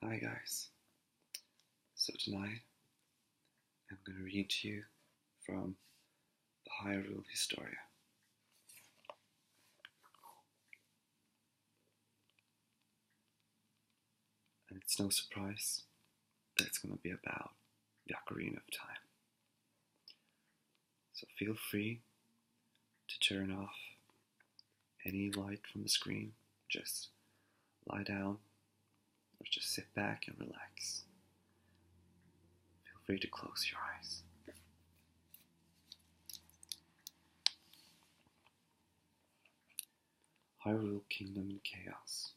Hi guys. So tonight I'm going to read to you from the Hyrule Historia. And it's no surprise that it's going to be about the Ocarina of Time. So feel free to turn off any light from the screen. Just lie down or just sit back and relax. Feel free to close your eyes. Hyrule Kingdom in Chaos.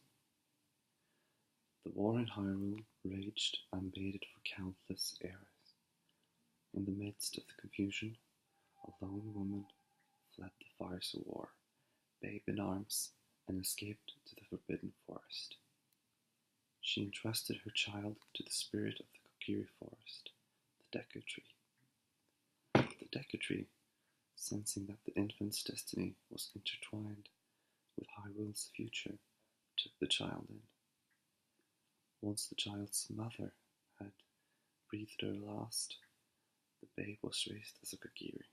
The war in Hyrule raged unabated for countless eras. In the midst of the confusion, a lone woman fled the fires of war, babe in arms, and escaped to the Forbidden Forest. She entrusted her child to the spirit of the Kokiri Forest, the Deku Tree. The Deku Tree, sensing that the infant's destiny was intertwined with Hyrule's future, took the child in. Once the child's mother had breathed her last, the babe was raised as a Kokiri.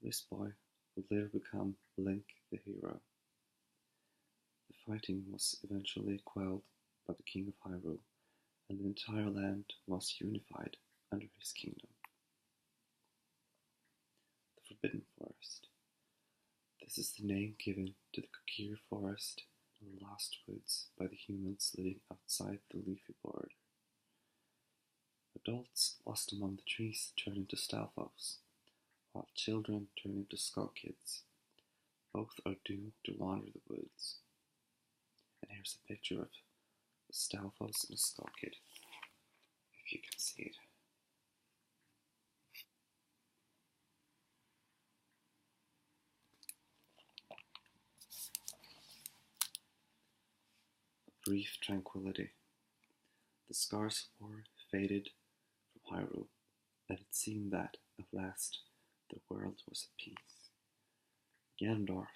This boy would later become Link the hero. The fighting was eventually quelled by the King of Hyrule, and the entire land was unified under his kingdom. The Forbidden Forest. This is the name given to the Kokiri Forest and the Lost Woods by the humans living outside the leafy border. Adults lost among the trees turn into Stalfos, while children turn into Skull Kids. Both are doomed to wander the woods. And here's a picture of a Stalfos and a Skull Kid, if you can see it. A brief tranquility. The scars of war faded from Hyrule, and it seemed that, at last, the world was at peace. Ganondorf,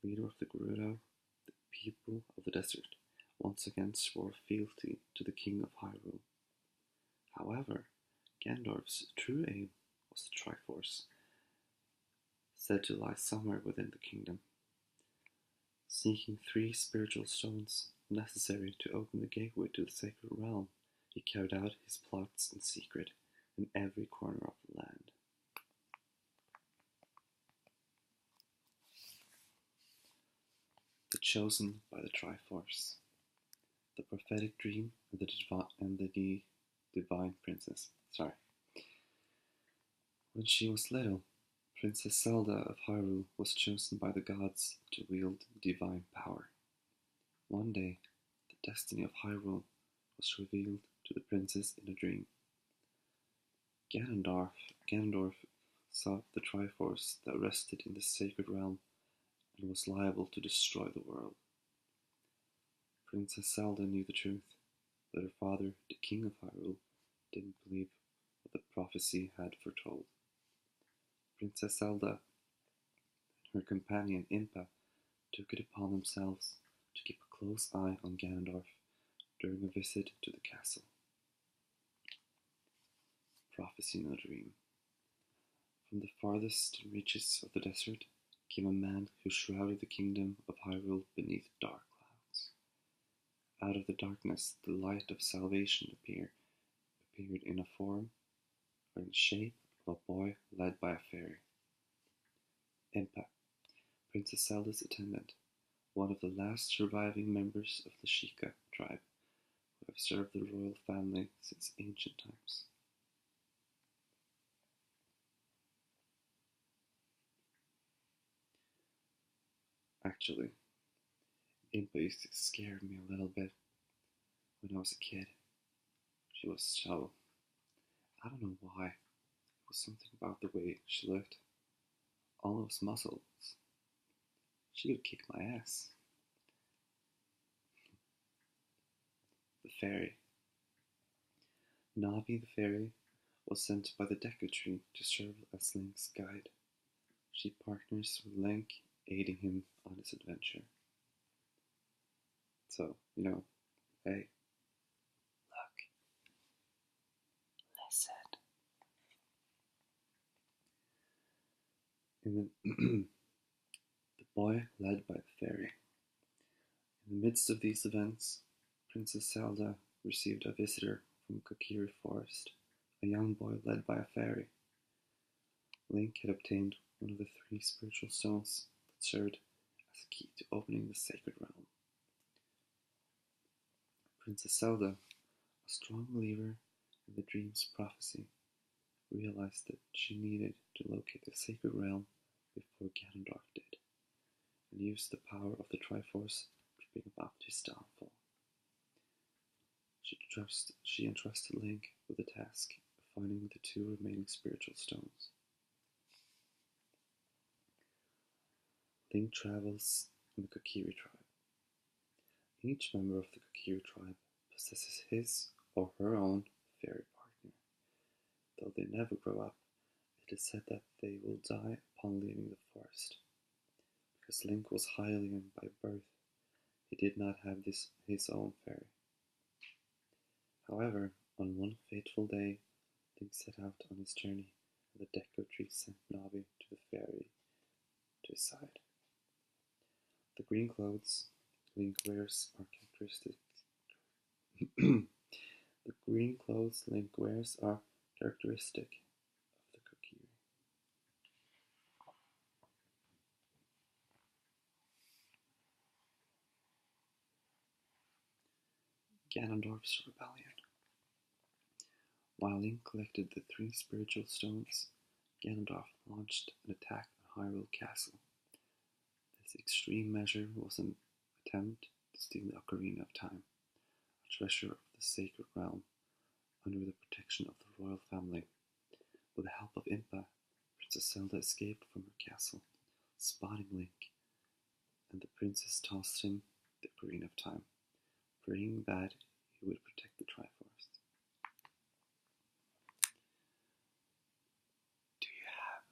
leader of the Gerudo, the people of the desert, once again swore fealty to the King of Hyrule. However, Ganondorf's true aim was the Triforce, said to lie somewhere within the kingdom. Seeking 3 spiritual stones necessary to open the gateway to the sacred realm, he carried out his plots in secret in every corner of the land. The chosen by the Triforce. The prophetic dream and the divine princess. When she was little, Princess Zelda of Hyrule was chosen by the gods to wield divine power. One day, the destiny of Hyrule was revealed to the princess in a dream. Ganondorf saw the Triforce that rested in the sacred realm and was liable to destroy the world. Princess Zelda knew the truth, but her father, the King of Hyrule, didn't believe what the prophecy had foretold. Princess Zelda and her companion Impa took it upon themselves to keep a close eye on Ganondorf during a visit to the castle. Prophecy in a dream. From the farthest reaches of the desert came a man who shrouded the kingdom of Hyrule beneath dark clouds. Out of the darkness the light of salvation appeared in a form or in the shape of a boy led by a fairy. Impa, Princess Zelda's attendant, one of the last surviving members of the Sheikah tribe, who have served the royal family since ancient times. Actually, Impa used to scare me a little bit when I was a kid. She was so, I don't know why, it was something about the way she looked. All those muscles. She could kick my ass. The fairy. Navi the fairy was sent by the Deku Tree to serve as Link's guide. She partners with Link, aiding him on his adventure. So, Hey, look, listen. The boy led by the fairy. In the midst of these events, Princess Zelda received a visitor from Kokiri Forest, a young boy led by a fairy. Link had obtained one of the 3 spiritual stones that served as a key to opening the sacred realm. Princess Zelda, a strong believer in the dream's prophecy, realized that she needed to locate the sacred realm before Ganondorf did, and used the power of the Triforce to bring about his downfall. She entrusted Link with the task of finding the 2 remaining spiritual stones. Link travels in the Kokiri tribe. Each member of the Kokiri tribe possesses his or her own fairy partner. Though they never grow up, it is said that they will die upon leaving the forest. Because Link was Hylian by birth, he did not have his own fairy. However, on one fateful day, Link set out on his journey, and the Deku Tree sent Navi to the fairy to his side. The green clothes Link wears are characteristic. The green clothes Link wears are characteristic of the Kokiri. Ganondorf's rebellion. While Link collected the 3 spiritual stones, Ganondorf launched an attack on Hyrule Castle. This extreme measure was an attempt to steal the Ocarina of Time, a treasure of the sacred realm, under the protection of the royal family. With the help of Impa, Princess Zelda escaped from her castle, spotting Link, and the princess tossed him the Ocarina of Time, praying that he would protect the Triforce. Do you have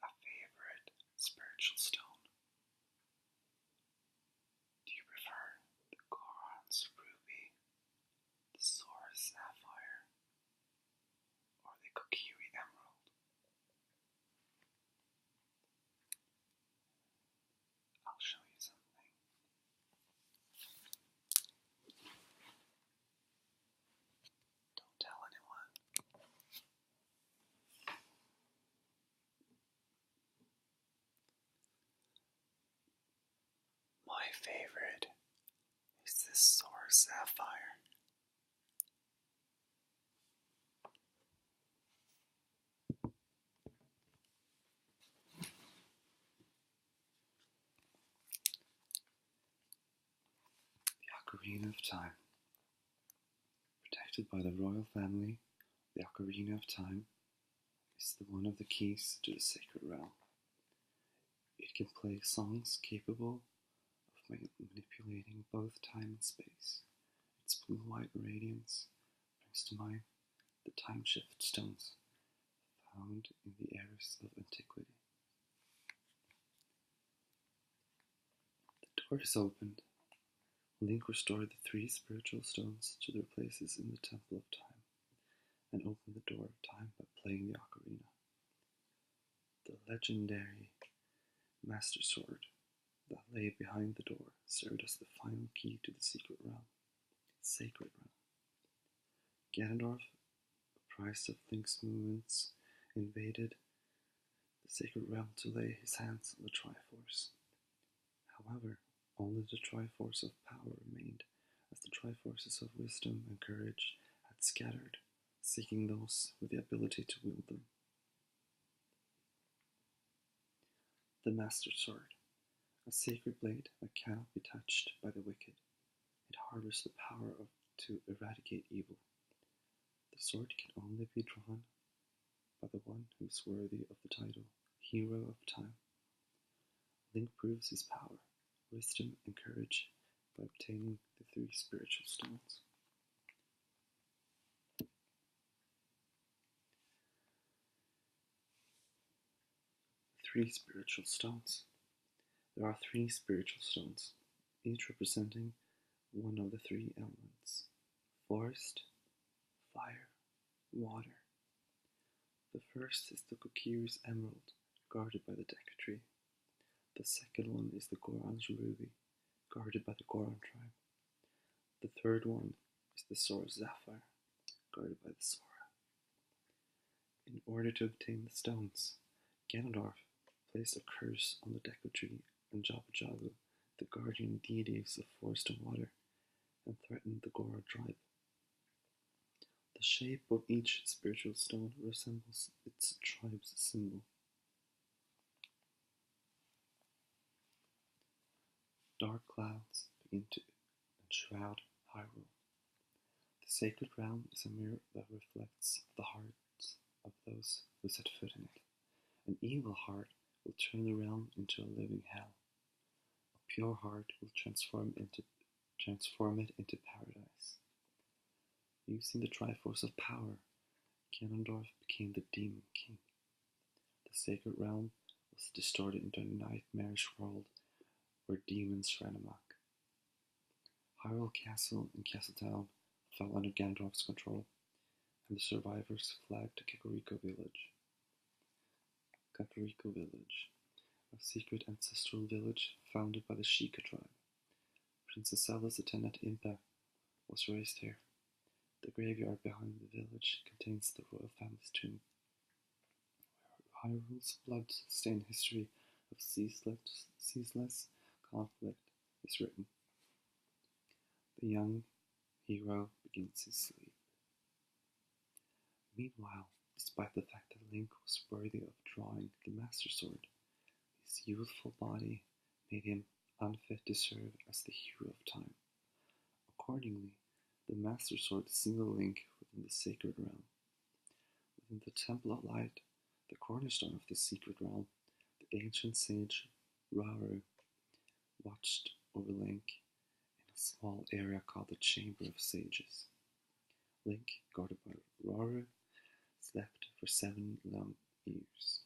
a favorite spiritual stone? Do you prefer the Goron's Ruby, the Sora's Sapphire, or the Kokiri Emerald? I'll show you something. Don't tell anyone. My favorite is this Sora's Sapphire. The Ocarina of Time. Protected by the royal family, the Ocarina of Time is one of the keys to the sacred realm. It can play songs capable of manipulating both time and space. Its blue-white radiance brings to mind the time-shift stones found in the eras of antiquity. The door is opened. Link restored the 3 spiritual stones to their places in the Temple of Time, and opened the door of time by playing the ocarina. The legendary Master Sword that lay behind the door served as the final key to the sacred realm. Ganondorf, apprised of Link's movements, invaded the sacred realm to lay his hands on the Triforce. However, only the Triforce of Power remained, as the Triforces of Wisdom and Courage had scattered, seeking those with the ability to wield them. The Master Sword, a sacred blade that cannot be touched by the wicked. It harbors the power to eradicate evil. The sword can only be drawn by the one who is worthy of the title, Hero of Time. Link proves his power, wisdom, and courage by obtaining the 3 spiritual stones. The 3 spiritual stones. There are 3 spiritual stones, each representing one of the three elements: forest, fire, water. The first is the Kokiri's emerald, guarded by the Deku Tree. The second one is the Goron's ruby, guarded by the Goron tribe. The third one is the Sora's sapphire, guarded by the Sora. In order to obtain the stones, Ganondorf placed a curse on the Deku Tree and Jabu Jabu, the guardian deities of forest and water, and threatened the Goron tribe. The shape of each spiritual stone resembles its tribe's symbol. Dark clouds begin to enshroud Hyrule. The sacred realm is a mirror that reflects the hearts of those who set foot in it. An evil heart will turn the realm into a living hell. A pure heart will transform it into paradise. Using the Triforce of Power, Ganondorf became the Demon King. The sacred realm was distorted into a nightmarish world where demons ran amok. Hyrule Castle and Castletown fell under Ganondorf's control, and the survivors fled to Kakariko Village. Kakariko Village, a secret ancestral village founded by the Sheikah tribe. Princess Zelda's attendant Impa was raised here. The graveyard behind the village contains the royal family's tomb, where Hyrule's blood-stained history of ceaseless conflict is written. The young hero begins his sleep. Meanwhile, despite the fact that Link was worthy of drawing the Master Sword, his youthful body made him unfit to serve as the hero of time. Accordingly, the Master Sword singled Link within the sacred realm. Within the Temple of Light, the cornerstone of the secret realm, the ancient sage Rauru watched over Link in a small area called the Chamber of Sages. Link, guarded by Rauru, slept for 7 long years.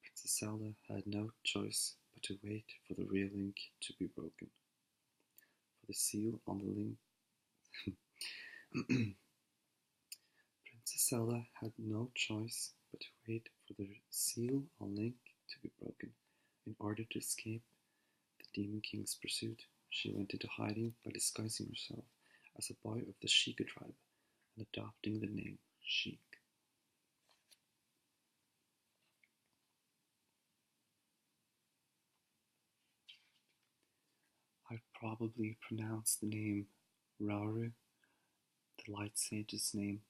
Princess Zelda had no choice but to wait for the real Link to be broken. For the seal on the Link Princess Zelda had no choice but to wait for the seal on Link to be broken. In order to escape the Demon King's pursuit, she went into hiding by disguising herself as a boy of the Sheikah tribe and adopting the name Sheik. I probably pronounced the name Rauru, the Light Sage's name,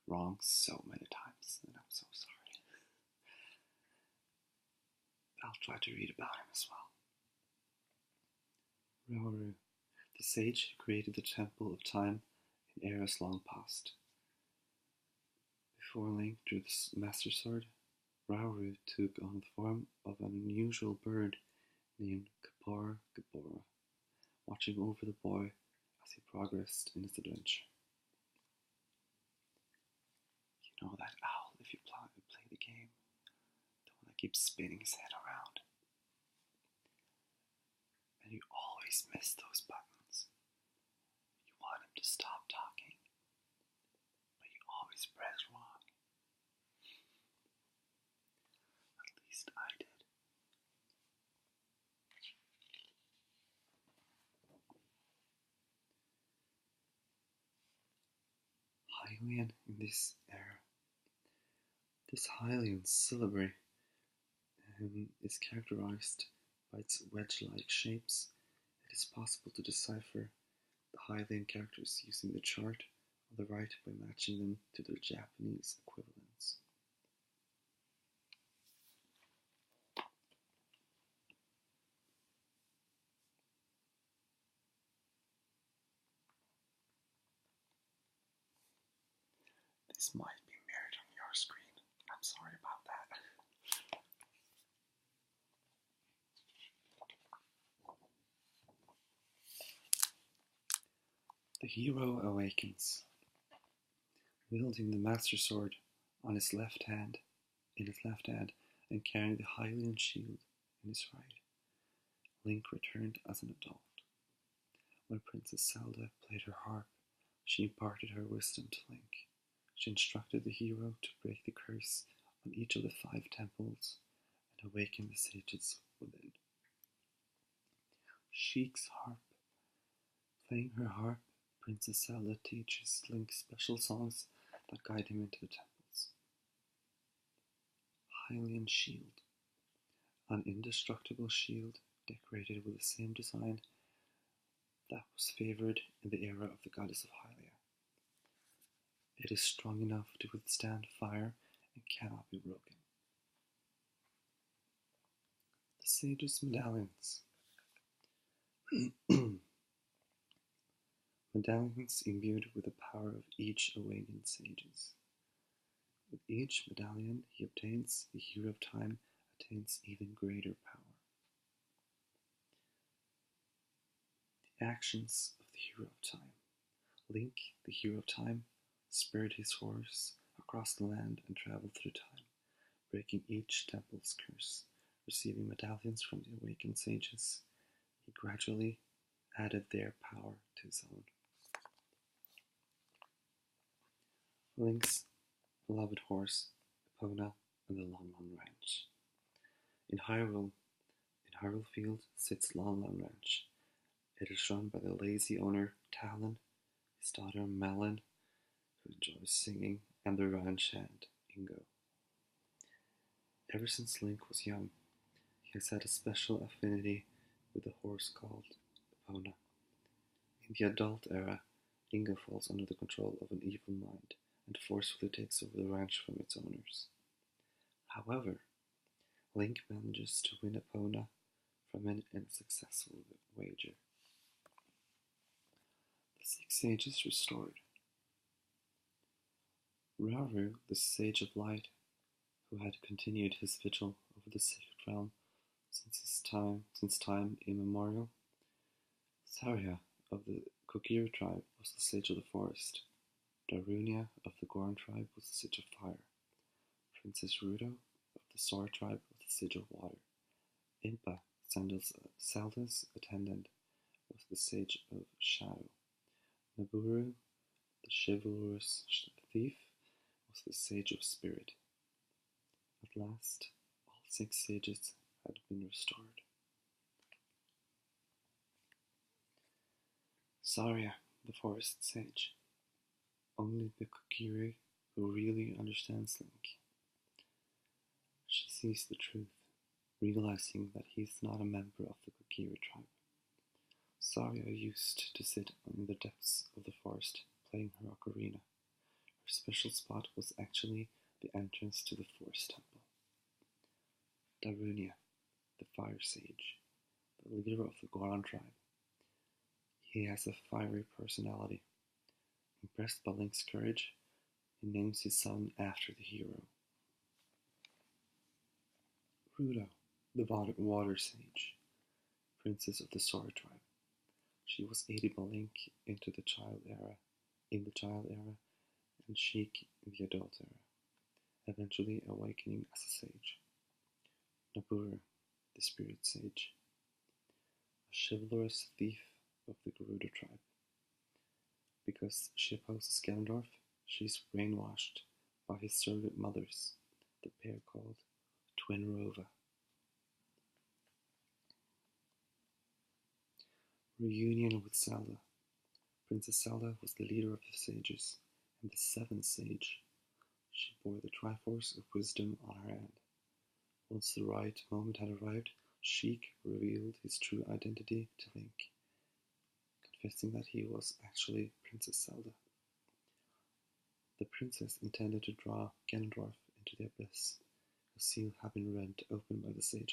wrong so many times, and I'm so sorry. I'll try to read about him as well. Rauru, the sage who created the Temple of Time in eras long past. Before Link drew the Master Sword, Rauru took on the form of an unusual bird named Kapora Gabora, watching over the boy as he progressed in his adventure. You know that owl if you play the game, the one that keeps spinning his head around. And you always miss those buttons. You want him to stop talking, but you always press wrong. At least I did. Hylian in this era. This Hylian syllabary is characterized by its wedge-like shapes. It is possible to decipher the Hylian characters using the chart on the right by matching them to their Japanese equivalents. This might be mirrored on your screen. I'm sorry about that. The hero awakens, wielding the Master Sword in his left hand, and carrying the Hylian shield in his right. Link returned as an adult. When Princess Zelda played her harp, she imparted her wisdom to Link. She instructed the hero to break the curse on each of the 5 temples and awaken the sages within. Sheik's harp. Playing her harp, Princess Zelda teaches Link special songs that guide him into the temples. Hylian shield. An indestructible shield decorated with the same design that was favored in the era of the goddess of Hylia. It is strong enough to withstand fire and cannot be broken. The Sage's Medallions. Medallions imbued with the power of each awakened sages. With each medallion he obtains, the Hero of Time attains even greater power. The actions of the Hero of Time. Link, the Hero of Time, spurred his horse across the land and traveled through time, breaking each temple's curse. Receiving medallions from the awakened sages, he gradually added their power to his own. Link's beloved horse, Epona, and the Lon Lon Ranch. In Hyrule Field sits Lon Lon Ranch. It is run by the lazy owner Talon, his daughter Melon, who enjoys singing, and the ranch hand Ingo. Ever since Link was young, he has had a special affinity with a horse called Epona. In the adult era, Ingo falls under the control of an evil mind and forcefully takes over the ranch from its owners. However, Link manages to win Epona from it in a successful wager. The 6 Sages restored. Rauru, the Sage of Light, who had continued his vigil over the sacred realm since time immemorial. Saria of the Kokiri tribe was the Sage of the Forest. Darunia of the Goron tribe was the Sage of Fire. Princess Rudo of the Sora tribe was the Sage of Water. Impa, Zelda's attendant, was the Sage of Shadow. Naburu, the chivalrous thief, was the Sage of Spirit. At last, all 6 sages had been restored. Saria, the Forest Sage. Only the Kokiri who really understands Link. She sees the truth, realizing that he is not a member of the Kokiri tribe. Saria used to sit in the depths of the forest playing her ocarina. Her special spot was actually the entrance to the Forest Temple. Darunia, the Fire Sage, the leader of the Goron tribe. He has a fiery personality. Impressed by Link's courage, he names his son after the hero. Rudo, the Water Sage, princess of the Sora tribe. She was aided by Link in the child era, and Sheik in the adult era, eventually awakening as a sage. Naburu, the Spirit Sage, a chivalrous thief of the Gerudo tribe. Because she opposes Ganondorf, she is brainwashed by his surrogate mothers, the pair called Twin Rova. Reunion with Zelda. Princess Zelda was the leader of the sages, and the 7th sage. She bore the Triforce of Wisdom on her hand. Once the right moment had arrived, Sheik revealed his true identity to Link, confessing that he was actually Princess Zelda. The princess intended to draw Ganondorf into the abyss, a seal had been rent open by the 6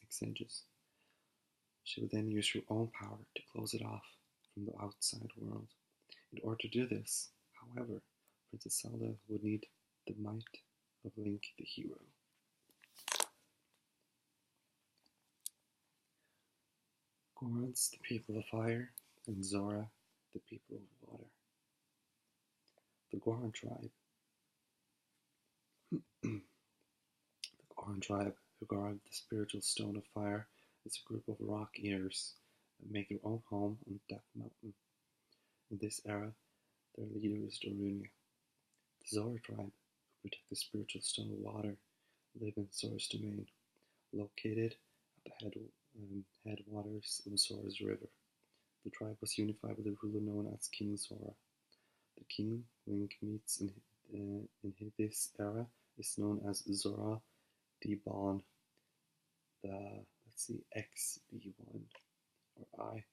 sages. She would then use her own power to close it off from the outside world. In order to do this, however, Princess Zelda would need the might of Link the hero. Gorons, the people of fire, and Zora, the people of water. The Goron tribe. The Goron tribe, who guard the spiritual stone of fire, is a group of rock eaters that make their own home on Death Mountain. In this era, their leader is Darunia. The Zora tribe, who protect the spiritual stone of water, live in Zora's domain, located at the headwaters of Zora's river. The tribe was unified with a ruler known as King Zora. The king Link meets in this era is known as Zora the Bon, the XB1 or I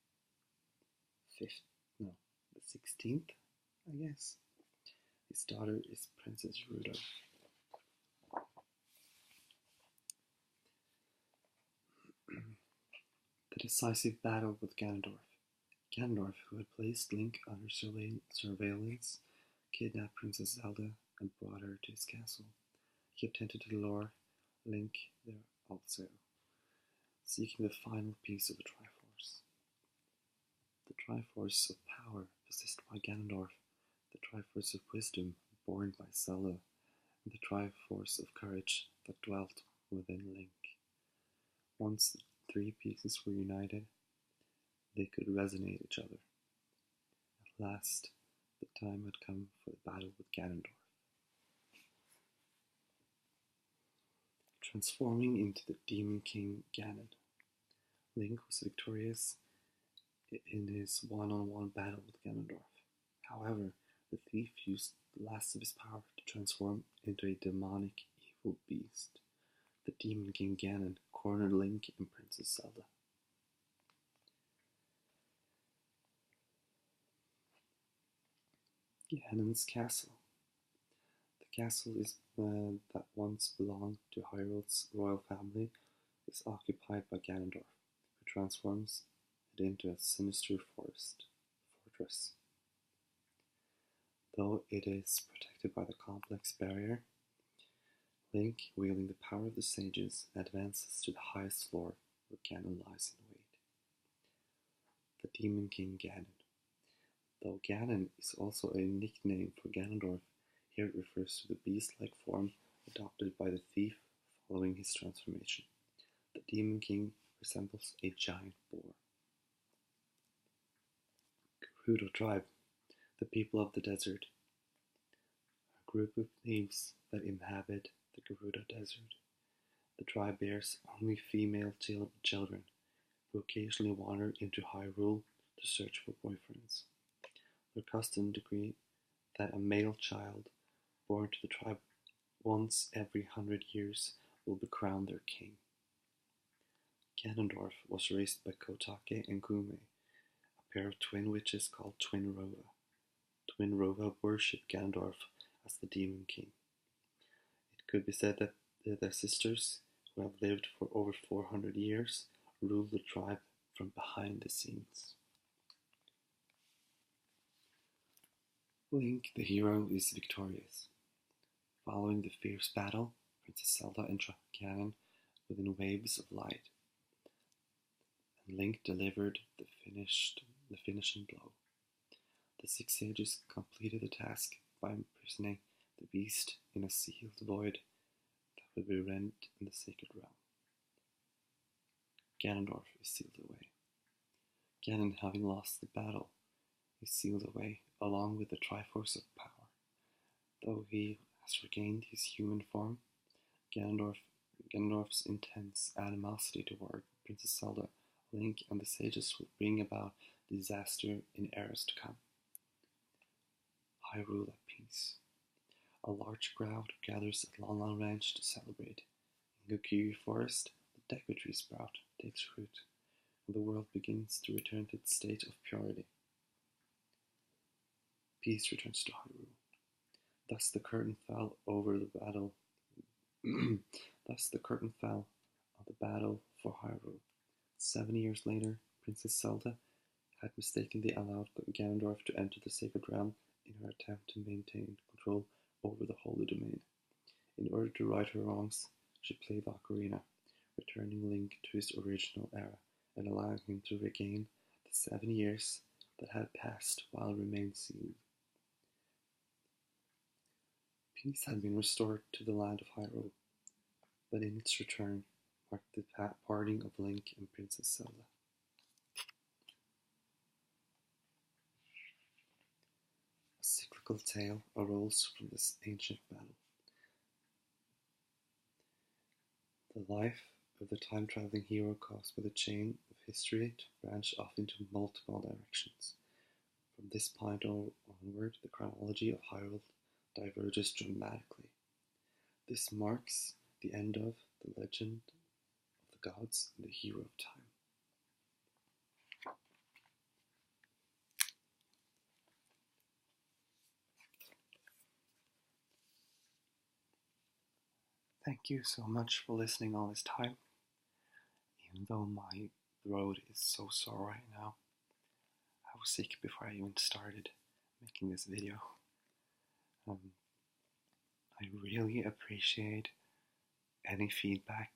5th, no, the 16th, I guess. His daughter is Princess Ruda. The decisive battle with Ganondorf. Ganondorf, who had placed Link under surveillance, kidnapped Princess Zelda and brought her to his castle. He attempted to lure Link there also, seeking the final piece of the Triforce. The Triforce of Power, possessed by Ganondorf, the Triforce of Wisdom, borne by Zelda, and the Triforce of Courage that dwelt within Link. Once the three pieces were united, they could resonate each other. At last, the time had come for the battle with Ganondorf. Transforming into the Demon King Ganon, Link was victorious in his one-on-one battle with Ganondorf. However, the thief used the last of his power to transform into a demonic evil beast. The Demon King Ganon cornered Link and Princess Zelda. Ganon's castle. The castle that once belonged to Hyrule's royal family is occupied by Ganondorf, who transforms it into a sinister fortress. Though it is protected by the complex barrier, Link, wielding the power of the sages, advances to the highest floor where Ganon lies in wait. The Demon King Ganon. Though Ganon is also a nickname for Ganondorf, here it refers to the beast-like form adopted by the thief following his transformation. The Demon King resembles a giant boar. Gerudo tribe, the people of the desert, a group of thieves that inhabit the Gerudo desert. The tribe bears only female children, who occasionally wander into Hyrule to search for boyfriends. Their custom decree that a male child born to the tribe once every 100 years will be crowned their king. Ganondorf was raised by Kotake and Gume, a pair of twin witches called Twin Rova. Twin Rova worship Ganondorf as the Demon King. It could be said that their sisters, who have lived for over 400 years, rule the tribe from behind the scenes. Link, the hero, is victorious. Following the fierce battle, Princess Zelda entrapped Ganon within waves of light, and Link delivered the finishing blow. The six sages completed the task by imprisoning the beast in a sealed void that would be rent in the sacred realm. Ganondorf is sealed away. Ganon, having lost the battle, is sealed away along with the Triforce of Power. Though he has regained his human form, Ganondorf's intense animosity toward Princess Zelda, Link, and the sages will bring about disaster in eras to come. Hyrule at peace. A large crowd gathers at Lon Lon Ranch to celebrate. In Kokiri Forest, the Deku Tree sprout takes root, and the world begins to return to its state of purity. Peace returns to Hyrule. Thus the curtain fell over the battle. Thus the curtain fell on the battle for Hyrule. 7 years later, Princess Zelda had mistakenly allowed Ganondorf to enter the sacred realm in her attempt to maintain control over the Holy Domain. In order to right her wrongs, she played the Ocarina, returning Link to his original era and allowing him to regain the 7 years that had passed while remained sealed. Peace had been restored to the land of Hyrule, but in its return marked the parting of Link and Princess Zelda. epical tale arose from this ancient battle. The life of the time-traveling hero caused by the chain of history to branch off into multiple directions. From this point onward, the chronology of Hyrule diverges dramatically. This marks the end of the legend of the gods and the hero of time. Thank you so much for listening all this time. Even though my throat is so sore right now, I was sick before I even started making this video. I really appreciate any feedback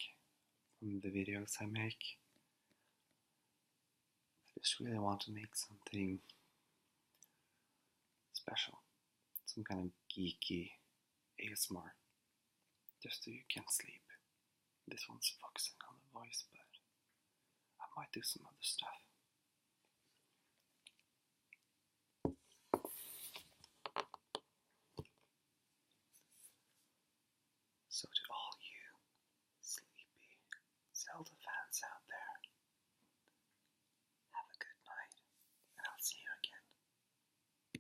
from the videos I make. I just really want to make something special, some kind of geeky ASMR, just so you can sleep. This one's focusing on the voice, but I might do some other stuff.